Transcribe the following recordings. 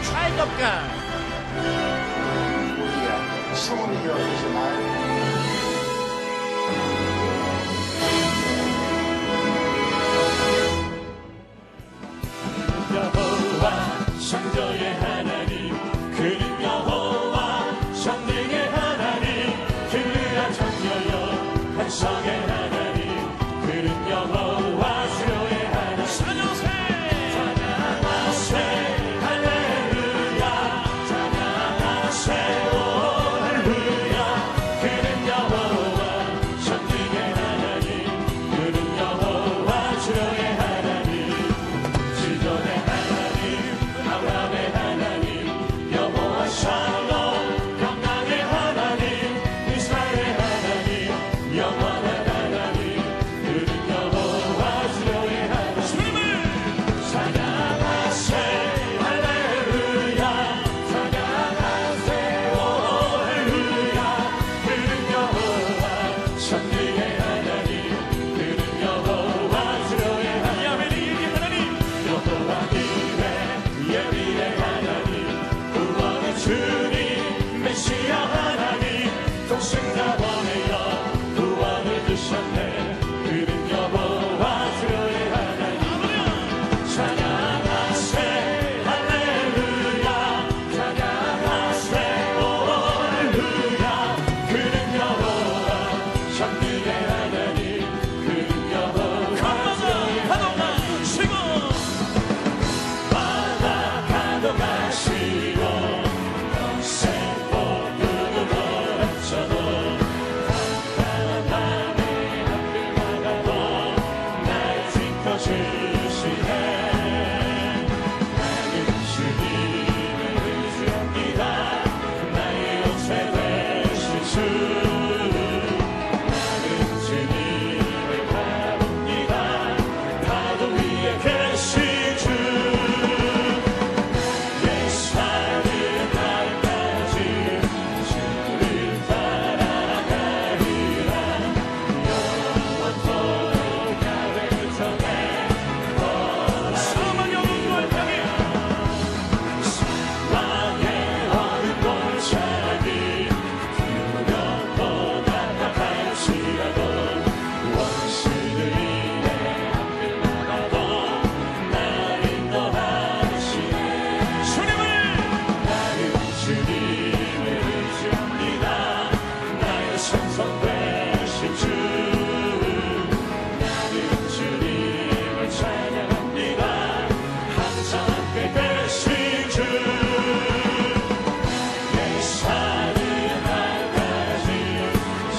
child of God. 우리가 성원이 되어주시나요? 여호와 창조의 하나님, 그는 여호와 전능의 하나님, 그가 정여여 반석의 하나님, 그는 여호와 주의 하나님. 찬양하세 할렐루야, 찬양하세 오 할렐루야. 그는 여호와 전능의 하나님, 그는 여호와 주의 하나님. 지존의 하나님, 아브라함의 하나님, 여호와 샬롬, 평강의 하나님, 이스라엘의 하나님, 영원한 하나님, 그는 여호와 주의 하나님. 찬양하세 할렐루야, 찬양하세 오 할렐루야. 그는 여호와 전능의 하나님, 그는 여호와 주의 하나님. 야훼의 하나님, 여호와 이레 예비의 하나님, 구원의 주님 메시아 하나님, 동생자원이여 구원을 주셨네. 그는 여호와 주의 하나님. 찬양하세 할렐루야, 찬양하세 오 할렐루야. 그는 여호와 전능의 하나님, 그는 여호와 주의 하나님. 바다 가져가시고 영생 복음을 걸어쳐도 단단한 밤에 앞을 막아도 날 지켜주시네. 나는 주님을 의지합니다. 나의 요새 되신 주. 나는 주님을 바라봅니다. 파도 위에 계신 주. 예수님 날까지 주를 따라가리라. 영원토록 야훼를 전해 사망 영웅을 향해 사망의 어린 골짜기 두렵보다 답할지라도 원수들이 내 앞을 막아도 날 인도하시네. 나는 주님을 의지합니다. 나의 생선 되신 주. 나는 주님을 찬양합니다. 항상 함께 계신 주. 예수님 날까지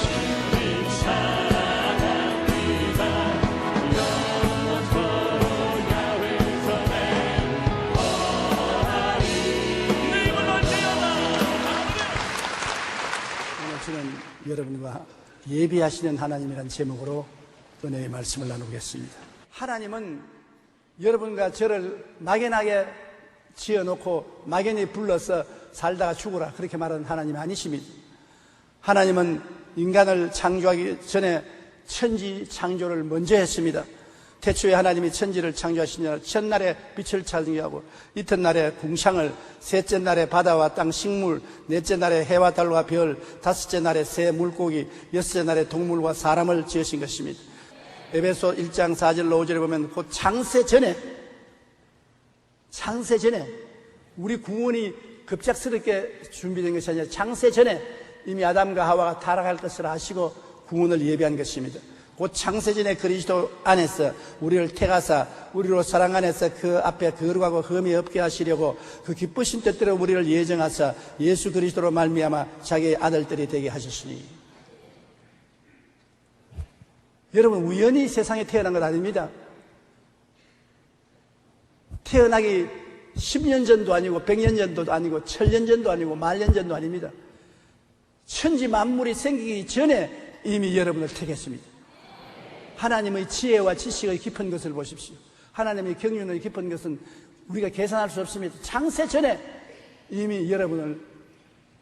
주님 사랑합니다. 영원토록 야훼를 전해 오늘 저는 여러분과 예비하시는 하나님이라는 제목으로 은혜의 말씀을 나누겠습니다. 하나님은 여러분과 저를 막연하게 지어놓고 막연히 불러서 살다가 죽으라 그렇게 말하는 하나님이 아니십니다. 하나님은 인간을 창조하기 전에 천지 창조를 먼저 했습니다. 태초에 하나님이 천지를 창조하시냐 첫날에 빛을 창조하고 이튿날에 궁창을, 셋째 날에 바다와 땅 식물, 넷째 날에 해와 달과 별, 다섯째 날에 새 물고기, 여섯째 날에 동물과 사람을 지으신 것입니다. 에베소 1장 4절 5절에 보면 곧 창세 전에 우리 구원이 급작스럽게 준비된 것이 아니라 창세 전에 이미 아담과 하와가 타락할 것을 아시고 구원을 예비한 것입니다. 곧 창세전에 그리스도 안에서 우리를 택하사 우리로 사랑 안에서 그 앞에 거룩하고 흠이 없게 하시려고 그 기쁘신 뜻대로 우리를 예정하사 예수 그리스도로 말미암아 자기의 아들들이 되게 하셨으니. 여러분, 우연히 세상에 태어난 건 아닙니다. 태어나기 10년 전도 아니고 100년 전도 아니고 1000년 전도 아니고 10,000년 전도 아닙니다. 천지 만물이 생기기 전에 이미 여러분을 택했습니다. 하나님의 지혜와 지식의 깊은 것을 보십시오. 하나님의 경륜의 깊은 것은 우리가 계산할 수 없습니다. 창세 전에 이미 여러분을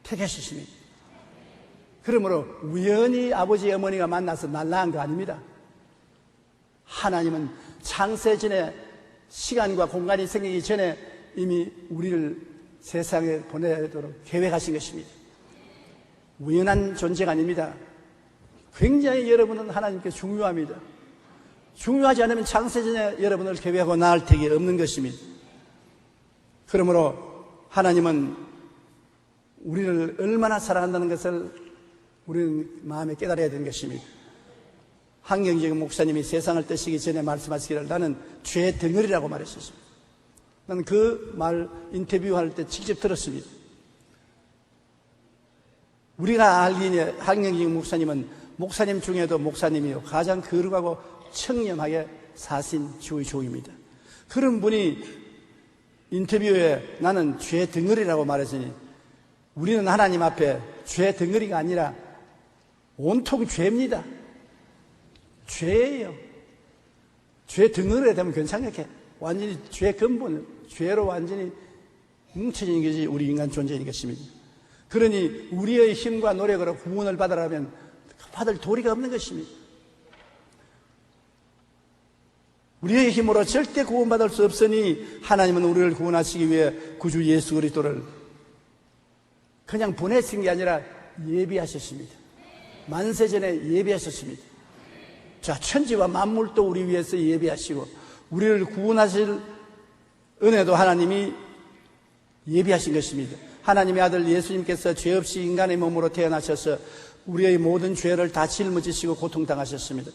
택하셨습니다. 그러므로 우연히 아버지 어머니가 만나서 날라간 거 아닙니다. 하나님은 창세 전에, 시간과 공간이 생기기 전에 이미 우리를 세상에 보내도록 계획하신 것입니다. 우연한 존재가 아닙니다. 굉장히 여러분은 하나님께 중요합니다. 중요하지 않으면 창세전에 여러분을 계획하고 낳을 택이 없는 것입니다. 그러므로 하나님은 우리를 얼마나 사랑한다는 것을 우리는 마음에 깨달아야 되는 것입니다. 한경직 목사님이 세상을 떠시기 전에 말씀하시기를 나는 죄의 덩어리라고 말했었습니다. 나는 그 말 인터뷰할 때 직접 들었습니다. 우리가 알기에 한경직 목사님은 목사님 중에도 목사님이요 가장 거룩하고 청렴하게 사신 주의 종입니다. 그런 분이 인터뷰에 나는 죄 덩어리라고 말했으니 우리는 하나님 앞에 죄 덩어리가 아니라 온통 죄입니다. 죄예요. 죄 덩어리가 되면 괜찮게 완전히 죄 근본, 죄로 완전히 뭉쳐진 것이 우리 인간 존재인 것입니다. 그러니 우리의 힘과 노력으로 구원을 받으라면 받을 도리가 없는 것입니다. 우리의 힘으로 절대 구원받을 수 없으니 하나님은 우리를 구원하시기 위해 구주 예수 그리스도를 그냥 보내신 게 아니라 예비하셨습니다. 만세전에 예비하셨습니다. 자, 천지와 만물도 우리 위해서 예비하시고 우리를 구원하실 은혜도 하나님이 예비하신 것입니다. 하나님의 아들 예수님께서 죄 없이 인간의 몸으로 태어나셔서 우리의 모든 죄를 다 짊어지시고 고통당하셨습니다.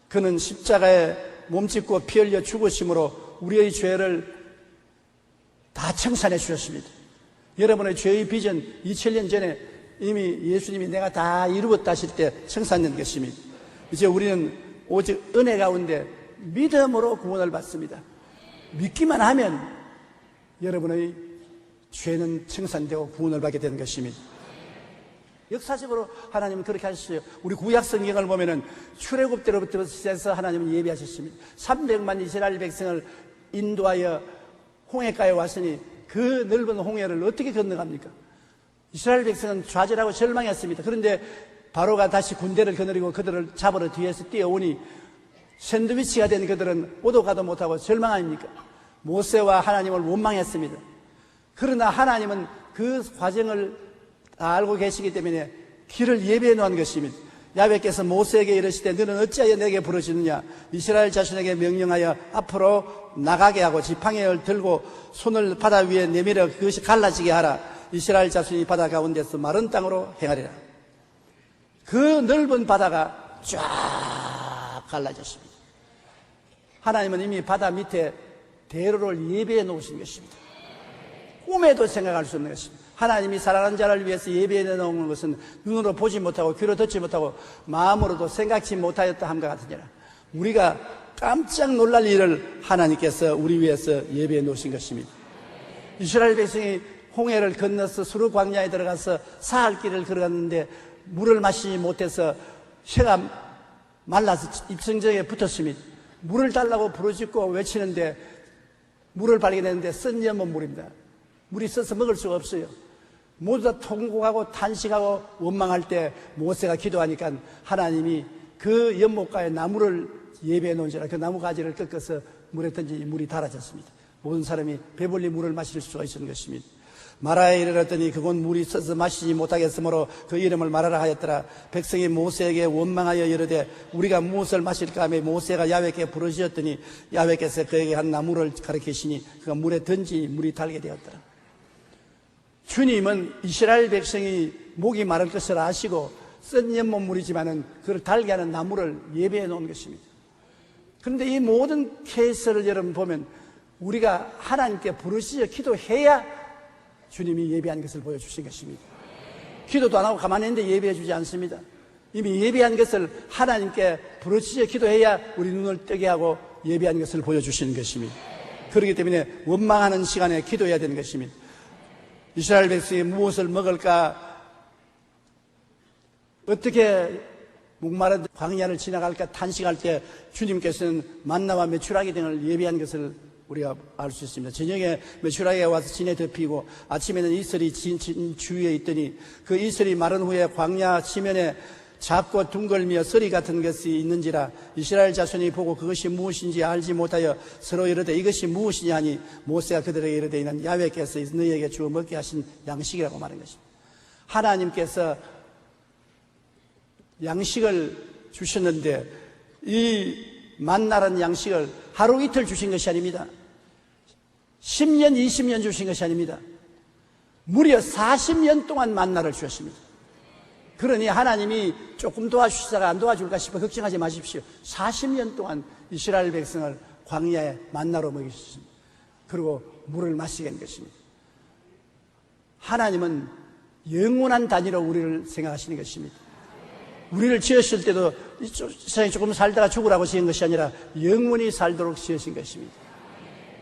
그는 십자가에 몸짓고 피 흘려 죽으심으로 우리의 죄를 다 청산해 주셨습니다. 여러분의 죄의 빚은 2000년 전에 이미 예수님이 내가 다 이루었다 하실 때 청산된 것입니다. 이제 우리는 오직 은혜 가운데 믿음으로 구원을 받습니다. 믿기만 하면 여러분의 죄는 청산되고 구원을 받게 되는 것입니다. 역사적으로 하나님은 그렇게 하셨어요. 우리 구약 성경을 보면은 출애굽 때로부터 시작해서 하나님은 예비하셨습니다. 300만 이스라엘 백성을 인도하여 홍해가에 왔으니 그 넓은 홍해를 어떻게 건너갑니까? 이스라엘 백성은 좌절하고 절망했습니다. 그런데 바로가 다시 군대를 거느리고 그들을 잡으러 뒤에서 뛰어오니 샌드위치가 된 그들은 오도 가도 못하고 절망 아닙니까? 모세와 하나님을 원망했습니다. 그러나 하나님은 그 과정을 다 알고 계시기 때문에 길을 예비해 놓은 것입니다. 야훼께서 모세에게 이르시되 너는 어찌하여 내게 부르시느냐? 이스라엘 자손에게 명령하여 앞으로 나가게 하고 지팡이를 들고 손을 바다 위에 내밀어 그것이 갈라지게 하라. 이스라엘 자손이 바다 가운데서 마른 땅으로 행하리라. 그 넓은 바다가 쫙 갈라졌습니다. 하나님은 이미 바다 밑에 대로를 예비해 놓으신 것입니다. 꿈에도 생각할 수 없는 것입니다. 하나님이 사랑하는 자를 위해서 예비해 놓은 것은 눈으로 보지 못하고 귀로 듣지 못하고 마음으로도 생각지 못하였다 함과 같으니라. 우리가 깜짝 놀랄 일을 하나님께서 우리 위해서 예비해 놓으신 것입니다. 이스라엘 백성이 홍해를 건너서 수르 광야에 들어가서 사할 길을 걸어갔는데 물을 마시지 못해서 혀가 말라서 입성정에 붙었습니다. 물을 달라고 부르짖고 외치는데 물을 발견했는데 쓴 연못 물입니다. 물이 써서 먹을 수가 없어요. 모두 다 통곡하고 탄식하고 원망할 때 모세가 기도하니까 하나님이 그 연못가에 나무를 예배해 놓은지라 그 나무 가지를 꺾어서 물에 던지니 물이 달아졌습니다. 모든 사람이 배불리 물을 마실 수가 있는 것입니다. 마라에 이르렀더니 그곳 물이 써서 마시지 못하겠으므로 그 이름을 마라라 하였더라. 백성이 모세에게 원망하여 이르되 우리가 무엇을 마실까 하며 모세가 야훼께 부르짖었더니 야훼께서 그에게 한 나무를 가리키시니 그가 물에 던지니 물이 달게 되었더라. 주님은 이스라엘 백성이 목이 마를 것을 아시고 쓴 연못물이지만은 그걸 달게 하는 나무를 예배해 놓은 것입니다. 그런데 이 모든 케이스를 여러분 보면 우리가 하나님께 부르짖어 기도해야 주님이 예배한 것을 보여주신 것입니다. 기도도 안 하고 가만히 있는데 예배해 주지 않습니다. 이미 예배한 것을 하나님께 부르짖어 기도해야 우리 눈을 뜨게 하고 예배한 것을 보여주시는 것입니다. 그렇기 때문에 원망하는 시간에 기도해야 되는 것입니다. 이스라엘 백성이 무엇을 먹을까, 어떻게 목마른 광야를 지나갈까 탄식할 때 주님께서는 만나와 메추라기 등을 예비한 것을 우리가 알 수 있습니다. 저녁에 메추라기가 와서 진에 덮이고 아침에는 이슬이 진 주위에 있더니 그 이슬이 마른 후에 광야 지면에 작고 둥글며 서리 같은 것이 있는지라 이스라엘 자손이 보고 그것이 무엇인지 알지 못하여 서로 이르되 이것이 무엇이냐 하니 모세가 그들에게 이르되 이는 야훼께서 너희에게 주어 먹게 하신 양식이라고 말한 것입니다. 하나님께서 양식을 주셨는데 이 만나라는 양식을 하루 이틀 주신 것이 아닙니다. 10년, 20년 주신 것이 아닙니다. 무려 40년 동안 만나를 주셨습니다. 그러니 하나님이 조금 도와주시다가 안 도와줄까 싶어 걱정하지 마십시오. 40년 동안 이스라엘 백성을 광야에 만나로 먹이셨습니다. 그리고 물을 마시게 한 것입니다. 하나님은 영원한 단위로 우리를 생각하시는 것입니다. 우리를 지으실 때도 세상에 조금 살다가 죽으라고 지은 것이 아니라 영원히 살도록 지으신 것입니다.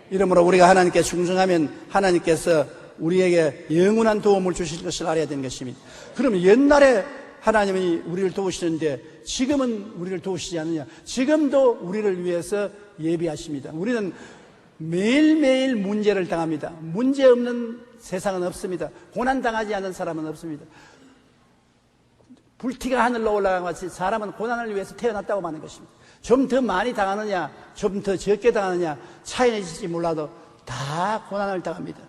이러므로 우리가 하나님께 충성하면 하나님께서 우리에게 영원한 도움을 주실 것을 알아야 되는 것입니다. 그러면 옛날에 하나님이 우리를 도우시는데 지금은 우리를 도우시지 않느냐? 지금도 우리를 위해서 예비하십니다. 우리는 매일매일 문제를 당합니다. 문제 없는 세상은 없습니다. 고난당하지 않은 사람은 없습니다. 불티가 하늘로 올라간 것 같이 사람은 고난을 위해서 태어났다고 하는 것입니다. 좀 더 많이 당하느냐, 좀 더 적게 당하느냐 차이는 있을지 몰라도 다 고난을 당합니다.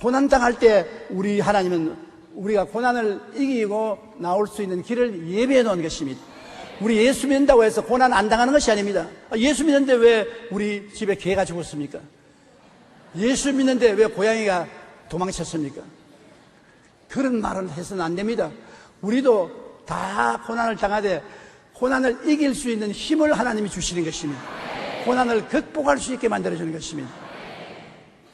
고난당할 때 우리 하나님은 우리가 고난을 이기고 나올 수 있는 길을 예비해 놓은 것입니다. 우리 예수 믿는다고 해서 고난 안 당하는 것이 아닙니다. 예수 믿는데 왜 우리 집에 개가 죽었습니까? 예수 믿는데 왜 고양이가 도망쳤습니까? 그런 말을 해서는 안 됩니다. 우리도 다 고난을 당하되 고난을 이길 수 있는 힘을 하나님이 주시는 것입니다. 고난을 극복할 수 있게 만들어주는 것입니다.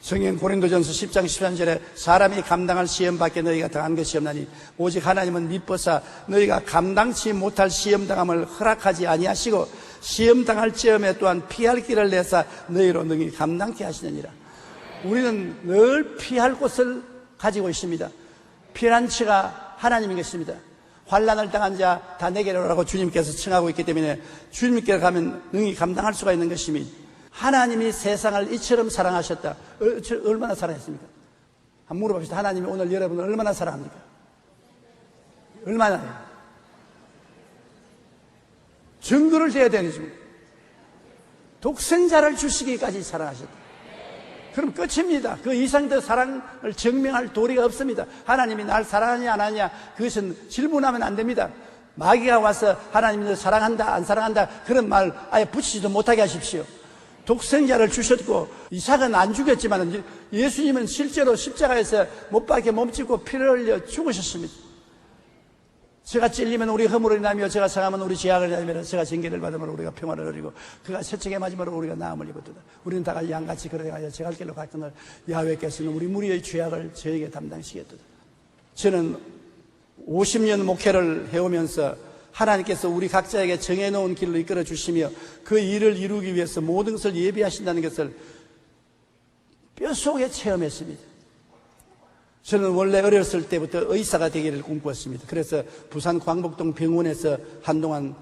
성경 고린도전서 10장 13절에 사람이 감당할 시험 밖에 너희가 당한 것이 없나니 오직 하나님은 미뻐사 너희가 감당치 못할 시험 당함을 허락하지 아니하시고 시험 당할 즈음에 또한 피할 길을 내사 너희로 능히 감당케 하시느니라. 우리는 늘 피할 곳을 가지고 있습니다. 피난처가 하나님인 것입니다. 환난을 당한 자 다 내게로 오라고 주님께서 청하고 있기 때문에 주님께 가면 능히 감당할 수가 있는 것입니다. 하나님이 세상을 이처럼 사랑하셨다. 얼마나 사랑했습니까? 한번 물어봅시다. 하나님이 오늘 여러분을 얼마나 사랑합니까? 얼마나요? 증거를 대야 되는 것입니다. 독생자를 주시기까지 사랑하셨다. 그럼 끝입니다. 그 이상 더 사랑을 증명할 도리가 없습니다. 하나님이 날 사랑하냐 안 하냐 그것은 질문하면 안 됩니다. 마귀가 와서 하나님이 너 사랑한다 안 사랑한다 그런 말 아예 붙이지도 못하게 하십시오. 독생자를 주셨고 이삭은 안 죽였지만 예수님은 실제로 십자가에서 못 박혀 몸짓고 피를 흘려 죽으셨습니다. 제가 찔리면 우리 허물을 인하며 제가 상하면 우리 죄악을 인하며 제가 징계를 받으므로 우리가 평화를 누리고 그가 채찍에 맞으므로 우리가 나음을 입었도다. 우리는 다 양같이 걸어가야 제갈 길로 갔거늘 야훼께서는 우리 무리의 죄악을 저에게 담당시켰도다. 저는 50년 목회를 해오면서 하나님께서 우리 각자에게 정해놓은 길로 이끌어 주시며 그 일을 이루기 위해서 모든 것을 예비하신다는 것을 뼛속에 체험했습니다. 저는 원래 어렸을 때부터 의사가 되기를 꿈꿨습니다. 그래서 부산 광복동 병원에서 한동안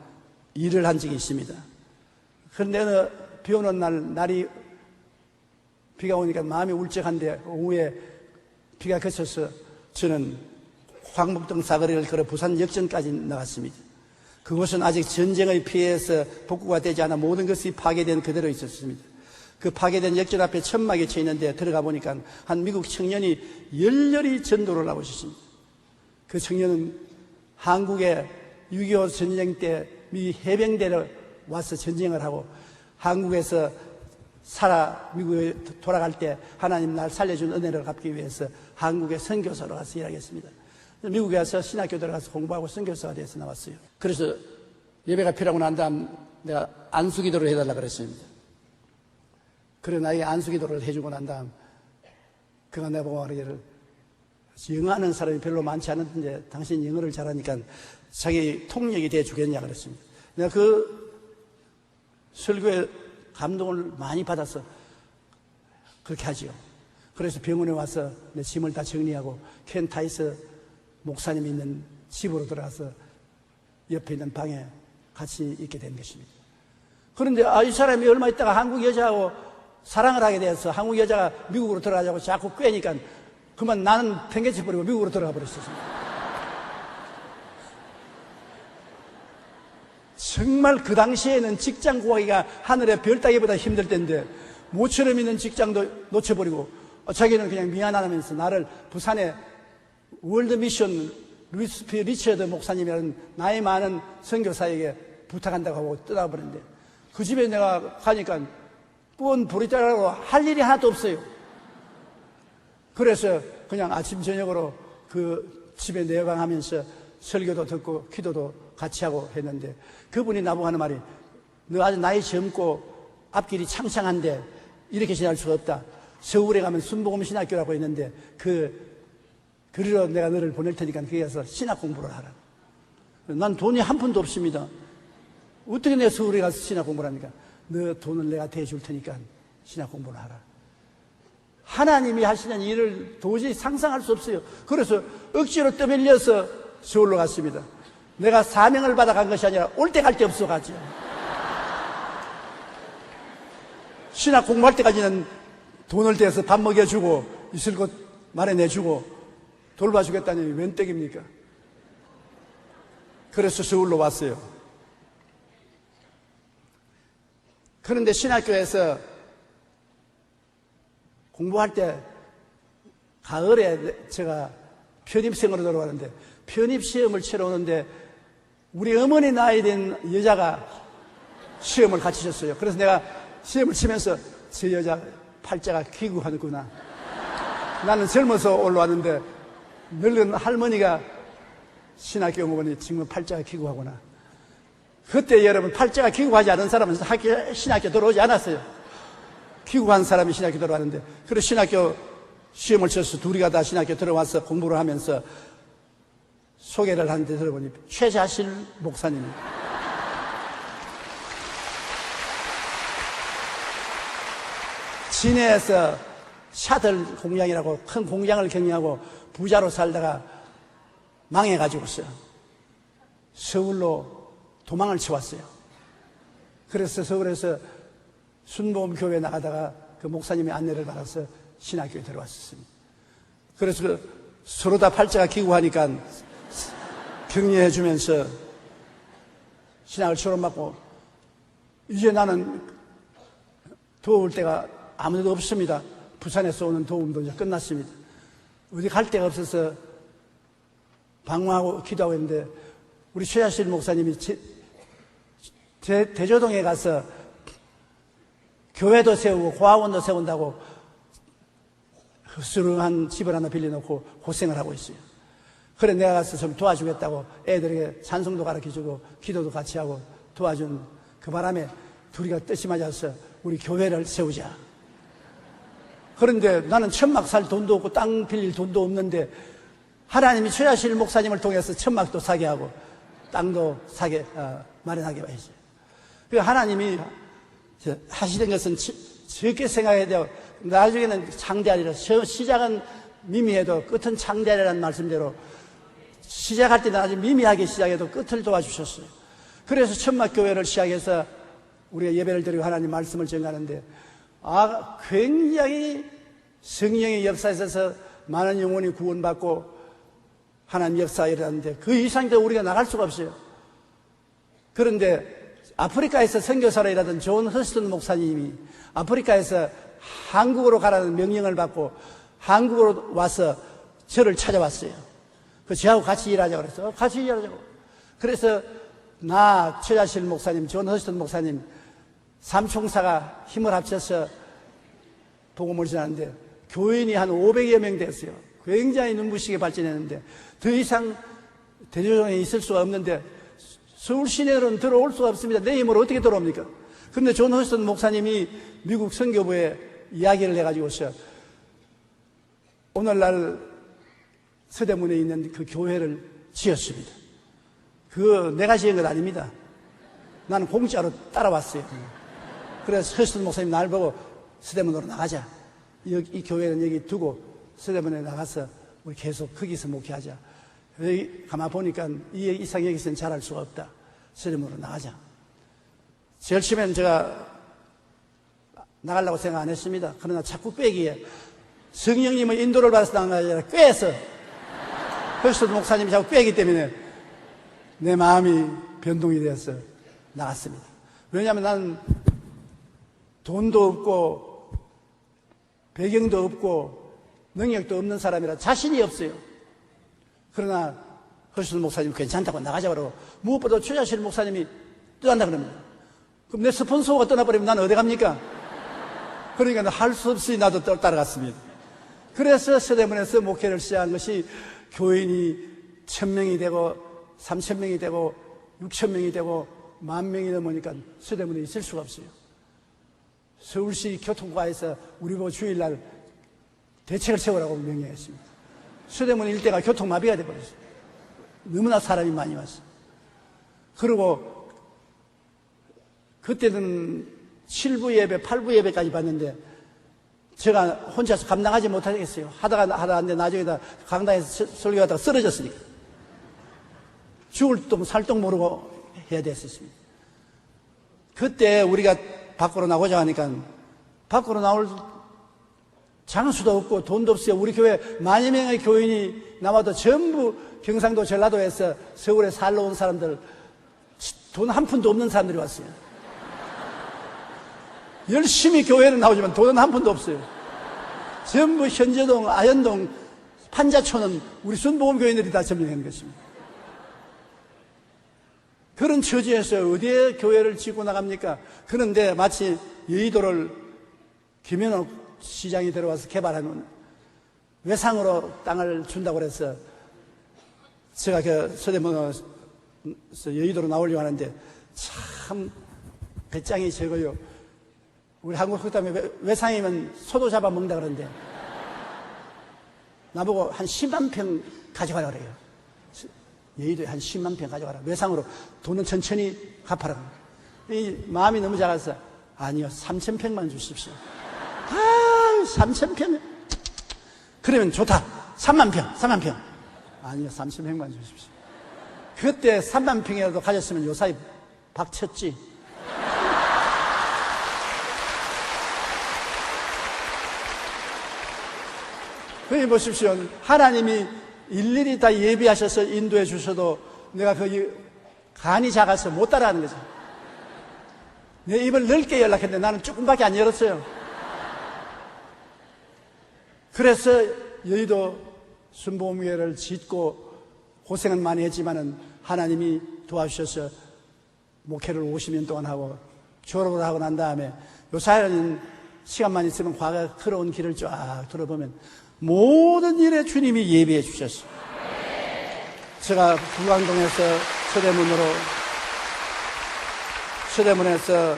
일을 한 적이 있습니다. 그런데 어느 비 오는 날이 비가 오니까 마음이 울적한데 오후에 비가 그쳐서 저는 광복동 사거리를 걸어 부산 역전까지 나갔습니다. 그곳은 아직 전쟁의 피해에서 복구가 되지 않아 모든 것이 파괴된 그대로 있었습니다. 그 파괴된 역전 앞에 천막이 쳐 있는데 들어가 보니까 한 미국 청년이 열렬히 전도를 하고 있었습니다. 그 청년은 한국에 6.25 전쟁 때 미 해병대로 와서 전쟁을 하고 한국에서 미국에 돌아갈 때 하나님 날 살려준 은혜를 갚기 위해서 한국에 선교사로 가서 일하겠습니다. 미국에 가서 신학교 들어가서 공부하고 선교사가 돼서 나왔어요. 그래서 예배가 필요하고 난 다음 내가 안수기도를 해달라 그랬습니다. 그래 나에게 안수기도를 해주고 난 다음 그가 내보고 말하기를 영어하는 사람이 별로 많지 않은데 당신 영어를 잘하니까 자기 통역이 돼 주겠냐 그랬습니다. 내가 그 설교에 감동을 많이 받아서 그렇게 하지요. 그래서 병원에 와서 내 짐을 다 정리하고 켄 타이스 목사님이 있는 집으로 들어가서 옆에 있는 방에 같이 있게 된 것입니다. 그런데 이 사람이 얼마 있다가 한국 여자하고 사랑을 하게 돼서 한국 여자가 미국으로 들어가자고 자꾸 꿰니까 그만 나는 팽개쳐버리고 미국으로 들어가 버렸었습니다. 정말 그 당시에는 직장 구하기가 하늘의 별 따기보다 힘들 때인데 모처럼 있는 직장도 놓쳐버리고 자기는 그냥 미안하면서 나를 부산에 월드 미션 루이스 P. 리처드 목사님이라는 나이 많은 선교사에게 부탁한다고 하고 떠나버렸는데 그 집에 내가 가니까 뻔 보리자라고 할 일이 하나도 없어요. 그래서 그냥 아침 저녁으로 그 집에 내방하면서 설교도 듣고 기도도 같이 하고 했는데 그분이 나보고 하는 말이 너 아주 나이 젊고 앞길이 창창한데 이렇게 지날 수가 없다. 서울에 가면 순복음 신학교라고 있는데 그리로 내가 너를 보낼 테니까 거기 가서 신학 공부를 하라. 난 돈이 한 푼도 없습니다. 어떻게 내가 서울에 가서 신학 공부를 합니까? 너 돈을 내가 대줄 테니까 신학 공부를 하라. 하나님이 하시는 일을 도저히 상상할 수 없어요. 그래서 억지로 떠밀려서 서울로 갔습니다. 내가 사명을 받아 간 것이 아니라 올 때 갈 데 없어 가죠. 신학 공부할 때까지는 돈을 대서 밥 먹여주고 있을 곳 마련해주고 돌봐주겠다니 웬 떡입니까? 그래서 서울로 왔어요. 그런데 신학교에서 공부할 때 가을에 제가 편입생으로 들어가는데 편입시험을 치러 오는데 우리 어머니 나이 된 여자가 시험을 같이 쳤어요. 그래서 내가 시험을 치면서 저 여자 팔자가 귀국하는구나. 나는 젊어서 올라왔는데 늙은 할머니가 신학교 공부하니 지금 팔자가 귀국하구나. 그때 여러분 팔자가 귀국하지 않은 사람은 신학교 들어오지 않았어요. 귀국한 사람이 신학교 들어왔는데 그래서 신학교 시험을 쳐서 둘이 다 신학교 들어와서 공부를 하면서 소개를 하는데 들어보니 최자실 목사님입니다. 진해에서 샤틀 공장이라고 큰 공장을 경영하고 부자로 살다가 망해가지고서요. 서울로 도망을 쳐왔어요. 그래서 서울에서 순복음 교회 나가다가 그 목사님의 안내를 받아서 신학교에 들어왔었습니다. 그래서 서로 다 팔자가 기구하니까 격려해주면서 신학을 처럼받고 이제 나는 도울 때가 아무데도 없습니다. 부산에서 오는 도움도 이제 끝났습니다. 어디 갈 데가 없어서 방황하고 기도하고 있는데 우리 최자실 목사님이 대조동에 가서 교회도 세우고 고아원도 세운다고 흡수한 집을 하나 빌려놓고 고생을 하고 있어요. 그래 내가 가서 좀 도와주겠다고 애들에게 찬송도 가르쳐주고 기도도 같이 하고 도와준 그 바람에 둘이가 뜻이 맞아서 우리 교회를 세우자. 그런데 나는 천막 살 돈도 없고 땅 빌릴 돈도 없는데 하나님이 최자실 목사님을 통해서 천막도 사게 하고 땅도 사게 마련하게 하셨어요. 그러니까 하나님이 하시는 것은 적게 생각해야 돼요. 나중에는 창대하리라. 시작은 미미해도 끝은 창대하리라는 말씀대로 시작할 때는 아주 미미하게 시작해도 끝을 도와주셨어요. 그래서 천막교회를 시작해서 우리가 예배를 드리고 하나님 말씀을 전하는데 굉장히 성령의 역사에 있어서 많은 영혼이 구원받고 하나님 역사에 일어났는데 그 이상이 더 우리가 나갈 수가 없어요. 그런데 아프리카에서 선교사로 일하던 존 허스턴 목사님이 아프리카에서 한국으로 가라는 명령을 받고 한국으로 와서 저를 찾아왔어요. 저하고 같이 일하자고 그래서 같이 일하자고. 그래서 나 최자실 목사님, 존 허스턴 목사님 삼총사가 힘을 합쳐서 복음을 전하는데 교인이 한 500여 명 됐어요. 굉장히 눈부시게 발전했는데 더 이상 대조동에 있을 수가 없는데 서울 시내로는 들어올 수가 없습니다. 내 힘으로 어떻게 들어옵니까? 그런데 존 허스턴 목사님이 미국 선교부에 이야기를 해가지고서 오늘날 서대문에 있는 그 교회를 지었습니다. 그거 내가 지은 건 아닙니다. 나는 공짜로 따라왔어요. 그래서 허스턴 목사님 날 보고 서대문으로 나가자. 이 교회는 여기 두고 서대문에 나가서 우리 계속 거기서 목회하자. 여기 가만 보니까 이 이상 여기서는 잘할 수가 없다. 서대문으로 나가자. 제일 처음에는 제가 나가려고 생각 안 했습니다. 그러나 자꾸 빼기에 성령님의 인도를 받아서 나간 게 아니라 꿰서 허스턴 목사님이 자꾸 빼기 때문에 내 마음이 변동이 되었어. 나갔습니다. 왜냐하면 나는 돈도 없고 배경도 없고 능력도 없는 사람이라 자신이 없어요. 그러나 허수는 목사님 괜찮다고 나가자고 무엇보다 최자실 목사님이 떠난다 그럽니다. 그럼 내 스폰서가 떠나버리면 나는 어디 갑니까? 그러니까 할 수 없이 나도 따라갔습니다. 그래서 서대문에서 목회를 시작한 것이 교인이 1000명이 되고 3000명이 되고 6000명이 되고 10,000명이 넘으니까 서대문에 있을 수가 없어요. 서울시 교통과에서 우리 보고 주일날 대책을 세우라고 명령했습니다. 서대문 일대가 교통마비가 되어버렸어요. 너무나 사람이 많이 왔어요. 그리고 그때는 7부 예배, 8부 예배까지 봤는데 제가 혼자서 감당하지 못하겠어요. 하다가 나중에 강당에서 설교하다가 쓰러졌으니까. 죽을 똥 살 똥 모르고 해야 됐었습니다. 그때 우리가 밖으로 나오자 하니까 밖으로 나올 장수도 없고 돈도 없어요. 우리 교회 10,000 명의 교인이 남아도 전부 경상도 전라도에서 서울에 살러 온 사람들, 돈 한 푼도 없는 사람들이 왔어요. 열심히 교회는 나오지만 돈은 한 푼도 없어요. 전부 현재동, 아현동, 판자촌은 우리 순복음 교인들이 다 점령한 것입니다. 그런 처지에서 어디에 교회를 짓고 나갑니까? 그런데 마치 여의도를 김현옥 시장이 들어와서 개발하는 외상으로 땅을 준다고 해서 제가 그 서대문에서 여의도로 나오려고 하는데 참 배짱이 적어요. 우리 한국 그다음에 외상이면 소도 잡아 먹는다 그러는데 나보고 한 10만 평 가져가라 그래요. 여의도에 한 10만 평 가져가라. 외상으로 돈은 천천히 갚아라. 이 마음이 너무 작아서 아니요 3,000평만 주십시오. 3,000평 그러면 좋다. 3만 평 아니요 3,000평만 주십시오. 그때 3만 평이라도 가졌으면 요사이 박쳤지. 여기 보십시오. 하나님이 일일이 다 예비하셔서 인도해 주셔도 내가 거기 간이 작아서 못 따라하는 거죠. 내 입을 넓게 열락했는데 나는 조금밖에 안 열었어요. 그래서 여의도 순복음교회를 짓고 고생은 많이 했지만은 하나님이 도와주셔서 목회를 50년 동안 하고 졸업을 하고 난 다음에 요사이는 시간만 있으면 과거 걸어온 길을 쫙 돌아보면 모든 일에 주님이 예비해 주셨어요. 제가 부광동에서 서대문에서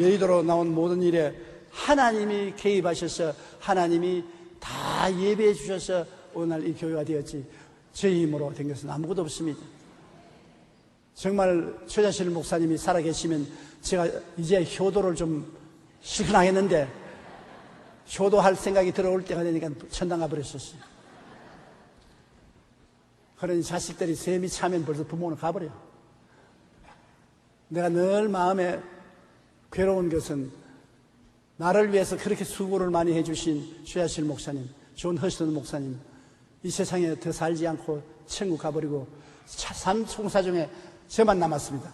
여의도로 나온 모든 일에 하나님이 개입하셔서 하나님이 다 예비해 주셔서 오늘 이 교회가 되었지 제 힘으로 된 것은 아무것도 없습니다. 정말 최자실 목사님이 살아계시면 제가 이제 효도를 좀 실천하겠는데 효도할 생각이 들어올 때가 되니까 천당 가버렸었어요. 그러니 자식들이 셈이 차면 벌써 부모는 가버려. 내가 늘 마음에 괴로운 것은 나를 위해서 그렇게 수고를 많이 해주신 최자실 목사님, 존 허스턴 목사님, 이 세상에 더 살지 않고 천국 가버리고 삶 총사 중에 저만 남았습니다.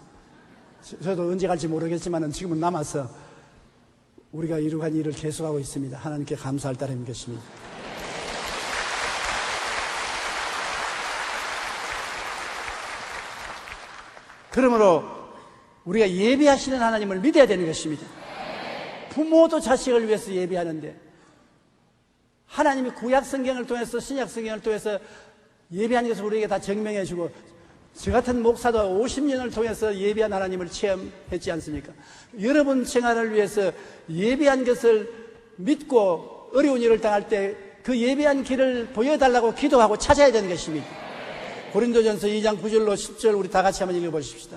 저도 언제 갈지 모르겠지만 지금은 남아서 우리가 이룩한 일을 계속하고 있습니다. 하나님께 감사할 따름인 것입니다. 그러므로 우리가 예비하시는 하나님을 믿어야 되는 것입니다. 부모도 자식을 위해서 예비하는데 하나님이 구약 성경을 통해서 신약 성경을 통해서 예비한 것을 우리에게 다 증명해 주고 저 같은 목사도 50년을 통해서 예비한 하나님을 체험했지 않습니까? 여러분 생활을 위해서 예비한 것을 믿고 어려운 일을 당할 때 그 예비한 길을 보여달라고 기도하고 찾아야 되는 것입니다. 고린도전서 2장 9절로 10절 우리 다 같이 한번 읽어보십시다.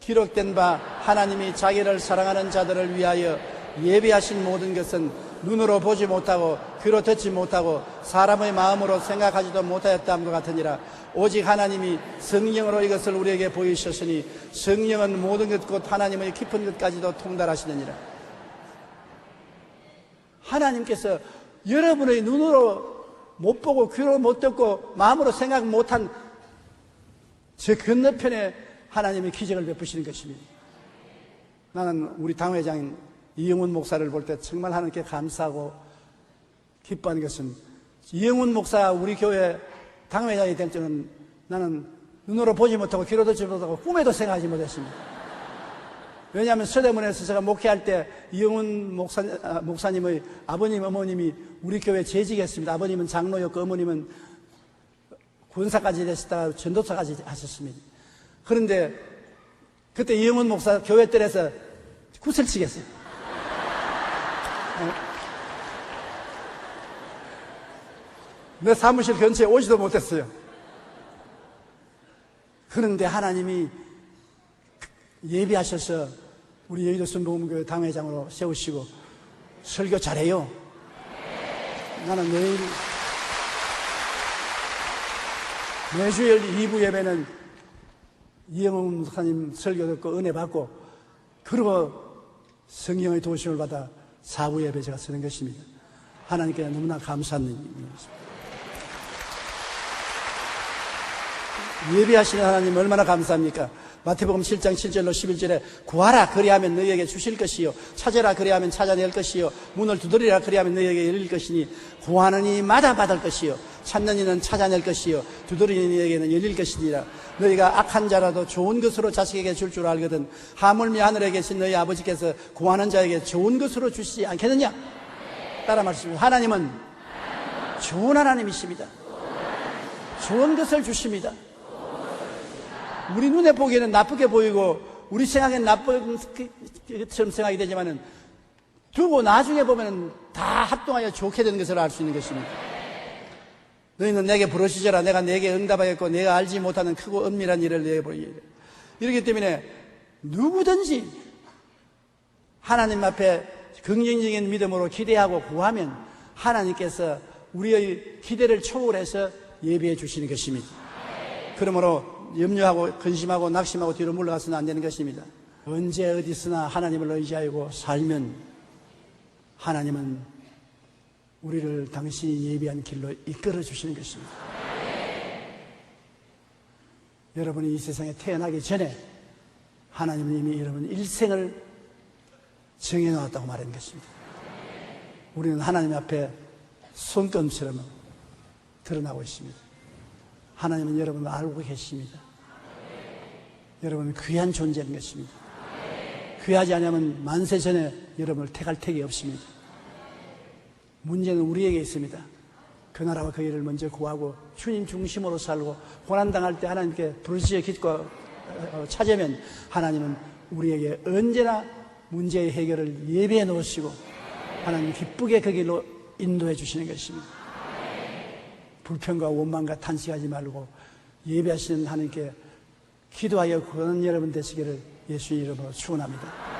기록된 바 하나님이 자기를 사랑하는 자들을 위하여 예비하신 모든 것은 눈으로 보지 못하고 귀로 듣지 못하고 사람의 마음으로 생각하지도 못하였다함과 같으니라. 오직 하나님이 성령으로 이것을 우리에게 보이셨으니 성령은 모든 것 곧 하나님의 깊은 것까지도 통달하시느니라. 하나님께서 여러분의 눈으로 못 보고 귀로 못 듣고 마음으로 생각 못한 저 건너편에 하나님의 기적을 베푸시는 것입니다. 나는 우리 당회장인 이영훈 목사를 볼 때 정말 하나님께 감사하고 기뻐하는 것은 이영훈 목사 우리 교회 당회장이 될 줄은 나는 눈으로 보지 못하고 귀로 듣지 못하고 꿈에도 생각하지 못했습니다. 왜냐하면 서대문에서 제가 목회할 때 이영훈 목사님의 아버님, 어머님이 우리 교회 재직했습니다. 아버님은 장로였고 어머님은 군사까지 됐다가 전도사까지 하셨습니다. 그런데 그때 이영훈 목사 교회 뜰에서 구슬 치겠어요. 내 사무실 근처에 오지도 못했어요. 그런데 하나님이 예비하셔서 우리 여의도 순복음교회 당회장으로 세우시고 설교 잘해요. 나는 매주일 2부 예배는 이영훈 목사님 설교 듣고 은혜 받고 그리고 성령의 도심을 받아 4부 예배 제가 쓰는 것입니다. 하나님께 너무나 감사한 일입니다. 예비하시는 하나님 얼마나 감사합니까? 마태복음 7장 7절로 11절에 구하라 그리하면 너희에게 주실 것이요 찾으라 그리하면 찾아낼 것이요 문을 두드리라 그리하면 너희에게 열릴 것이니 구하는 이마다 받을 것이요 찾는 이는 찾아낼 것이요 두드리는 이에게는 열릴 것이니라. 너희가 악한 자라도 좋은 것으로 자식에게 줄 줄 알거든 하물며 하늘에 계신 너희 아버지께서 구하는 자에게 좋은 것으로 주시지 않겠느냐? 따라 말씀합니다. 하나님은 좋은 하나님이십니다. 좋은 것을 주십니다. 우리 눈에 보기에는 나쁘게 보이고 우리 생각엔 나쁜 것처럼 생각이 되지만은 두고 나중에 보면 다 합동하여 좋게 되는 것을 알 수 있는 것입니다. 너희는 내게 부르시져라. 내가 내게 응답하겠고 내가 알지 못하는 크고 은밀한 일을 내게 보이리라. 이렇기 때문에 누구든지 하나님 앞에 긍정적인 믿음으로 기대하고 구하면 하나님께서 우리의 기대를 초월해서 예비해 주시는 것입니다. 그러므로 염려하고 근심하고 낙심하고 뒤로 물러가서는 안 되는 것입니다. 언제 어디서나 하나님을 의지하고 살면 하나님은 우리를 당신이 예비한 길로 이끌어 주시는 것입니다. 여러분이 이 세상에 태어나기 전에 하나님은 이미 여러분 일생을 정해놓았다고 말하는 것입니다. 우리는 하나님 앞에 손금처럼 드러나고 있습니다. 하나님은 여러분을 알고 계십니다. 여러분은 귀한 존재인 것입니다. 귀하지 않으면 만세 전에 여러분을 택할 택이 없습니다. 문제는 우리에게 있습니다. 그 나라와 그 일을 먼저 구하고 주님 중심으로 살고 고난당할 때 하나님께 부르짖어 기도하고 찾으면 하나님은 우리에게 언제나 문제의 해결을 예비해 놓으시고 하나님 기쁘게 그 길로 인도해 주시는 것입니다. 불평과 원망과 탄식하지 말고 예배하시는 하나님께 기도하여 구하는 여러분 되시기를 예수님 이름으로 축원합니다.